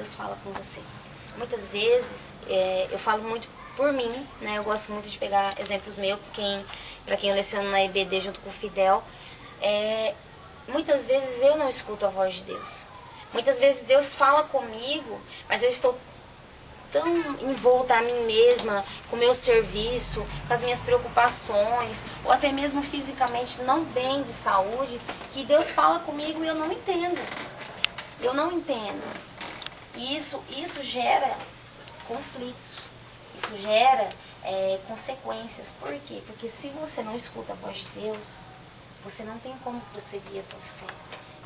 Deus fala com você. Muitas vezes, eu falo muito por mim, né? Eu gosto muito de pegar exemplos meus, para quem eu leciono na EBD junto com o Fidel. Muitas vezes eu não escuto a voz de Deus. Muitas vezes Deus fala comigo, mas eu estou tão envolta a mim mesma, com o meu serviço, com as minhas preocupações, ou até mesmo fisicamente não bem de saúde, que Deus fala comigo e eu não entendo. Eu não entendo. E isso gera conflitos. Isso gera consequências. Por quê? Porque se você não escuta a voz de Deus, você não tem como prosseguir a tua fé.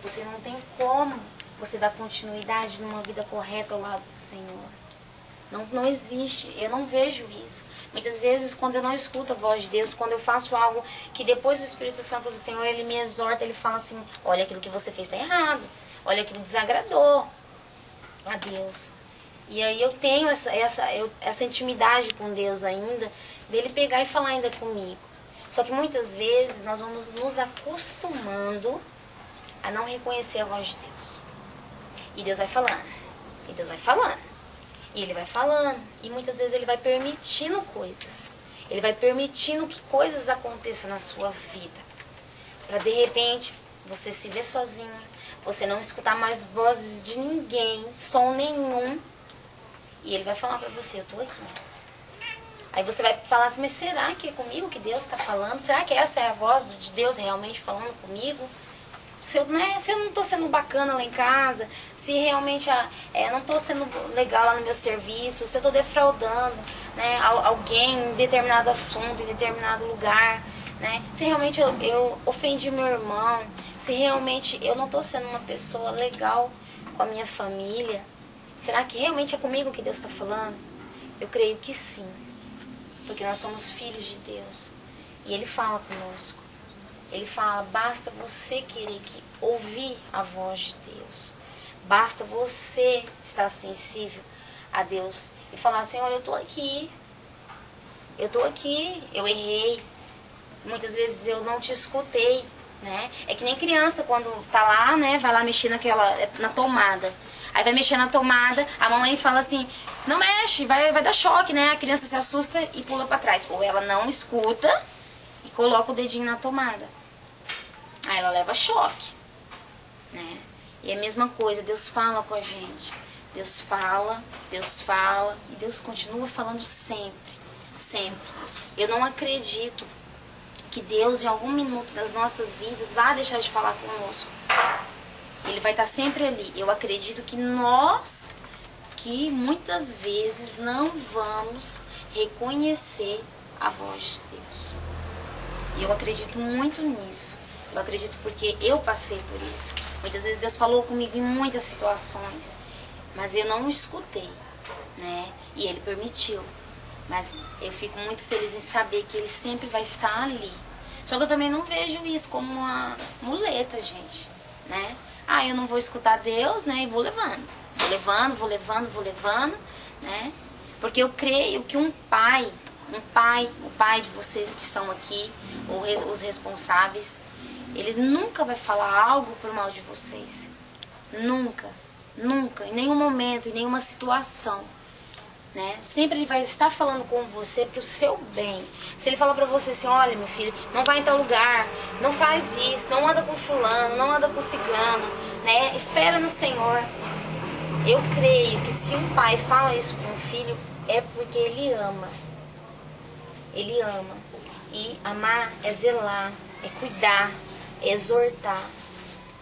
Você não tem como você dar continuidade numa vida correta ao lado do Senhor. Não existe, eu não vejo isso. Muitas vezes, quando eu não escuto a voz de Deus, quando eu faço algo que depois o Espírito Santo do Senhor, ele me exorta, ele fala assim, olha, aquilo que você fez está errado, olha, aquilo desagradou a Deus. E aí eu tenho essa intimidade com Deus ainda, dele pegar e falar ainda comigo. Só que muitas vezes nós vamos nos acostumando a não reconhecer a voz de Deus. E Deus vai falando, e Deus vai falando. E ele vai falando, e muitas vezes ele vai permitindo coisas. Ele vai permitindo que coisas aconteçam na sua vida. Para de repente, você se ver sozinho, você não escutar mais vozes de ninguém, som nenhum. E ele vai falar para você, eu tô aqui. Aí você vai falar assim, mas será que é comigo que Deus está falando? Será que essa é a voz de Deus realmente falando comigo? Se eu não estou sendo bacana lá em casa, se realmente não estou sendo legal lá no meu serviço, se eu estou defraudando, né, alguém em determinado assunto, em determinado lugar, né, se realmente eu ofendi meu irmão, se realmente eu não estou sendo uma pessoa legal com a minha família, será que realmente é comigo que Deus está falando? Eu creio que sim, porque nós somos filhos de Deus e Ele fala conosco. Ele fala, basta você querer ouvir a voz de Deus. Basta você estar sensível a Deus e falar, Senhor, eu estou aqui. Eu estou aqui, eu errei. Muitas vezes eu não te escutei, né? É que nem criança quando tá lá, né? Vai lá mexer na tomada. Aí vai mexer na tomada, a mamãe fala assim, não mexe, vai dar choque, né? A criança se assusta e pula para trás. Ou ela não escuta e coloca o dedinho na tomada. Aí ela leva choque, né? E é a mesma coisa, Deus fala com a gente. Deus fala e Deus continua falando sempre, sempre. Eu não acredito que Deus em algum minuto das nossas vidas vá deixar de falar conosco. Ele vai estar sempre ali. Eu acredito que nós, que muitas vezes não vamos reconhecer a voz de Deus. E eu acredito muito nisso. Eu acredito porque eu passei por isso. Muitas vezes Deus falou comigo em muitas situações, mas eu não escutei, né? E Ele permitiu. Mas eu fico muito feliz em saber que Ele sempre vai estar ali. Só que eu também não vejo isso como uma muleta, gente, né? Eu não vou escutar Deus, né? E vou levando. Vou levando, né? Porque eu creio que o pai de vocês que estão aqui, os responsáveis, ele nunca vai falar algo por mal de vocês. Nunca, em nenhum momento, em nenhuma situação, né? Sempre ele vai estar falando com você pro seu bem. Se ele falar pra você assim, olha meu filho, não vai em tal lugar, não faz isso, não anda com fulano, não anda com ciclano, né? Espera no Senhor. Eu creio que se um pai fala isso com um filho, é porque ele ama. Ele ama. E amar é zelar, é cuidar, é exortar,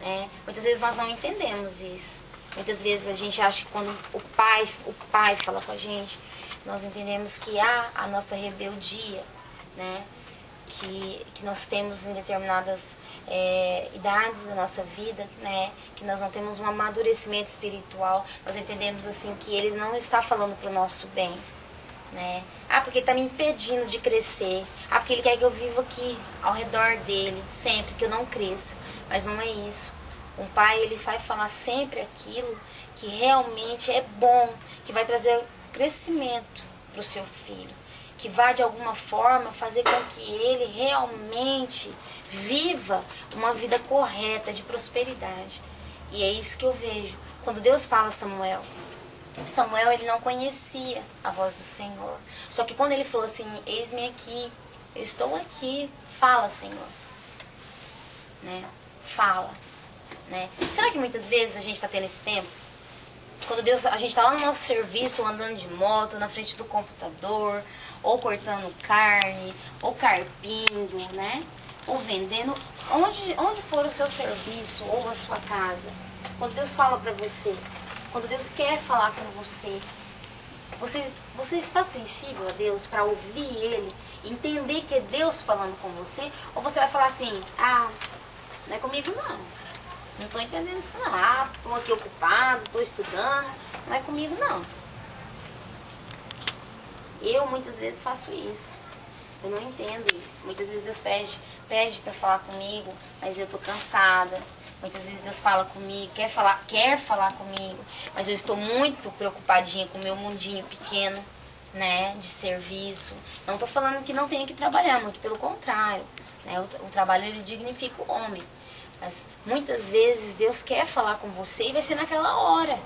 né? Muitas vezes nós não entendemos isso. Muitas vezes a gente acha que quando o pai fala com a gente, nós entendemos que há a nossa rebeldia, né? Que nós temos em determinadas idades da nossa vida, né? Que nós não temos um amadurecimento espiritual. Nós entendemos assim que Ele não está falando para o nosso bem, né? Porque Ele está me impedindo de crescer. Porque Ele quer que eu viva aqui, ao redor dEle, sempre, que eu não cresça. Mas não é isso. Um pai, ele vai falar sempre aquilo que realmente é bom, que vai trazer crescimento para o seu filho, que vai de alguma forma fazer com que ele realmente viva uma vida correta, de prosperidade. E é isso que eu vejo. Quando Deus fala, Samuel, Samuel, ele não conhecia a voz do Senhor. Só que quando ele falou assim, eis-me aqui, eu estou aqui, fala, Senhor. Né? Fala. Né? Será que muitas vezes a gente está tendo esse tempo? Quando a gente está lá no nosso serviço, ou andando de moto, na frente do computador, ou cortando carne, ou carpindo, né? Ou vendendo, onde for o seu serviço, ou a sua casa, quando Deus fala para você, quando Deus quer falar com você, você está sensível a Deus para ouvir Ele, entender que é Deus falando com você? Ou você vai falar assim, não é comigo não, não estou entendendo isso não, estou aqui ocupado, estou estudando, não é comigo não. Eu muitas vezes faço isso, eu não entendo isso. Muitas vezes Deus pede para falar comigo, mas eu estou cansada. Muitas vezes Deus fala comigo, quer falar comigo, mas eu estou muito preocupadinha com o meu mundinho pequeno, né, de serviço. Não estou falando que não tenha que trabalhar, muito pelo contrário, né, o trabalho ele dignifica o homem. Mas muitas vezes Deus quer falar com você e vai ser naquela hora.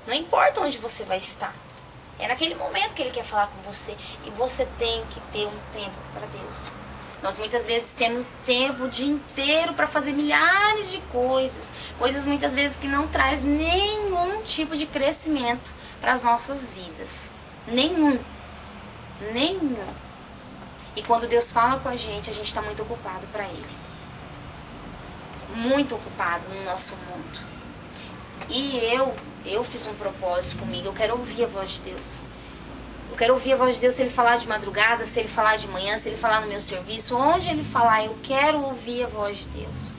Não importa onde você vai estar. É naquele momento que Ele quer falar com você. E você tem que ter um tempo para Deus. Nós muitas vezes temos tempo o dia inteiro para fazer milhares de coisas. Coisas muitas vezes que não traz nenhum tipo de crescimento para as nossas vidas. Nenhum. E quando Deus fala com a gente está muito ocupado para Ele. Muito ocupado no nosso mundo. E eu fiz um propósito comigo. Eu quero ouvir a voz de Deus. Eu quero ouvir a voz de Deus se Ele falar de madrugada, se Ele falar de manhã, se Ele falar no meu serviço, onde Ele falar, eu quero ouvir a voz de Deus.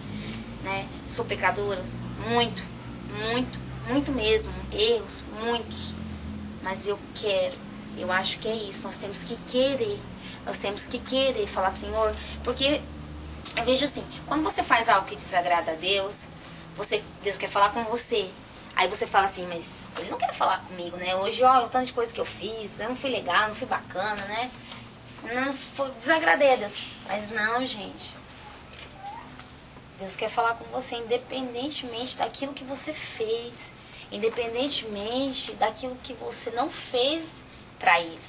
Né? Sou pecadora, muito mesmo, erros, muitos. Mas eu quero, eu acho que é isso, nós temos que querer falar, Senhor, porque eu vejo assim, quando você faz algo que desagrada a Deus, Deus quer falar com você. Aí você fala assim, mas Ele não quer falar comigo, né? Hoje, o tanto de coisa que eu fiz, eu não fui legal, não fui bacana, né? Desagradei a Deus. Mas não, gente. Deus quer falar com você independentemente daquilo que você fez. Independentemente daquilo que você não fez para Ele.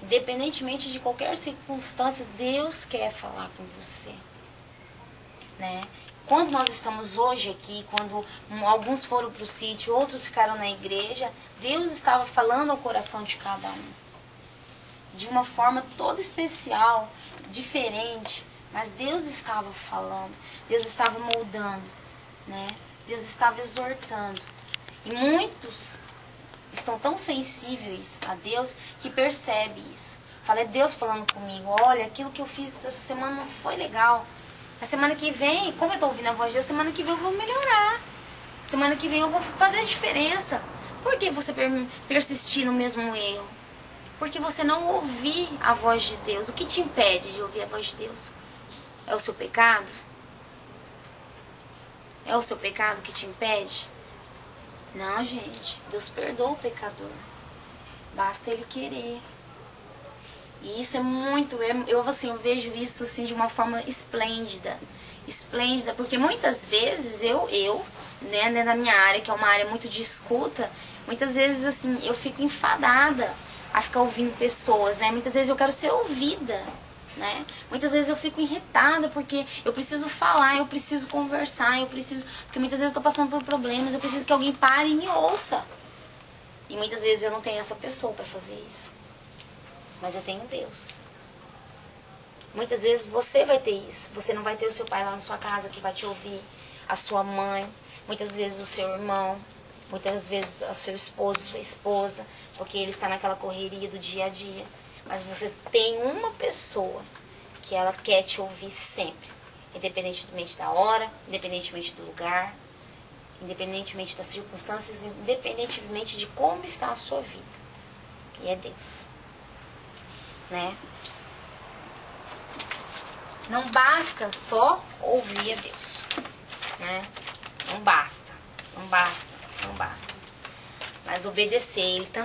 Independentemente de qualquer circunstância, Deus quer falar com você. Né? Quando nós estamos hoje aqui, quando alguns foram para o sítio, outros ficaram na igreja, Deus estava falando ao coração de cada um. De uma forma toda especial, diferente, mas Deus estava falando, Deus estava moldando, né? Deus estava exortando. E muitos estão tão sensíveis a Deus que percebem isso. Fala, é Deus falando comigo, olha, aquilo que eu fiz essa semana não foi legal. A semana que vem, como eu estou ouvindo a voz de Deus, semana que vem eu vou melhorar. Semana que vem eu vou fazer a diferença. Por que você persistir no mesmo erro? Porque você não ouvir a voz de Deus. O que te impede de ouvir a voz de Deus? É o seu pecado? É o seu pecado que te impede? Não, gente. Deus perdoa o pecador. Basta ele querer. E isso é muito, eu vejo isso assim de uma forma esplêndida, porque muitas vezes né, na minha área, que é uma área muito de escuta, muitas vezes assim, eu fico enfadada a ficar ouvindo pessoas, né, muitas vezes eu quero ser ouvida, né, muitas vezes eu fico irritada porque eu preciso falar, eu preciso conversar, porque muitas vezes eu estou passando por problemas, eu preciso que alguém pare e me ouça, e muitas vezes eu não tenho essa pessoa para fazer isso. Mas eu tenho Deus. Muitas vezes você vai ter isso. Você não vai ter o seu pai lá na sua casa que vai te ouvir. A sua mãe. Muitas vezes o seu irmão. Muitas vezes o seu esposo, sua esposa. Porque ele está naquela correria do dia a dia. Mas você tem uma pessoa que ela quer te ouvir sempre. Independentemente da hora, independentemente do lugar, independentemente das circunstâncias, independentemente de como está a sua vida. E é Deus. Né? Não basta só ouvir a Deus, né? Não basta, mas obedecer Ele também.